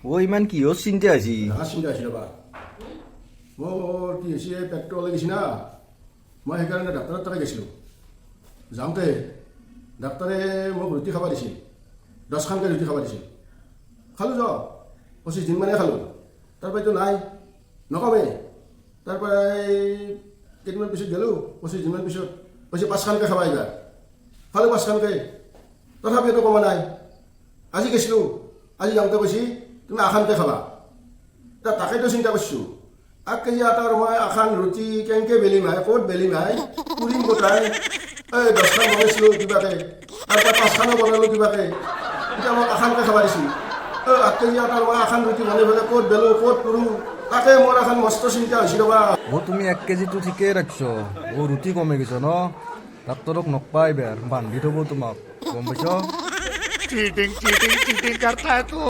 ও ইমান কিহৰ চিন্তা হৈছে? ডাঙৰ চিন্তা আছিল ৰ'বা মোৰ কি হৈছে পেটটো ওলাই গৈছে না মই সেইকাৰণে ডাক্তৰৰ তাতে গৈছিলোঁ যাওঁতে ডাক্তৰে মোক ৰুটি খাব দিছিল 10খানকৈ ৰুটি খাব দিছিল খালোঁ যাওঁ 25 দিনমানে খালোঁ তাৰপৰাতো নাই নকমে তাৰপৰা কেইদিনমান পিছত গ'লোঁ 25 দিনমান পিছত কৈছে 5খানকৈ খাবা এইবাৰ খালোঁ 5খানকৈ তথাপিতো কমা নাই আজি গৈছিলোঁ আজি যাওঁতে কৈছে তুমি 8খানকৈ খাবা তাকেতো চিন্তা কৰিছোঁ 1 কেজি আটাৰ মই 8খান ৰুটি কেনেকৈ বেলিম ক'ত বেলিম পুৰিম গোটাই 10খান বনাইছিলোঁ কিবাকৈ তাৰপৰা 5খানো বনালোঁ কিবাকৈ এতিয়া মোক 8খানকৈ খাব দিছোঁ 8 কেজি আটাৰ মই 8খান ৰুটি বনাই পেলাই ক'ত বেলোঁ ক'ত পুৰোঁ তাকে মোৰ এখন মস্ত চিন্তা হৈছে ৰ'বা ও তুমি 1 কেজিটো ঠিকেই ৰাখছ ও ৰুটি কমে গৈছ ন ডাক্তৰক নকপাই বেৰ বান্ধি থ'ব তোমাক গম পাইছ चीटिंग चीटिंग चीटिंग करता है तू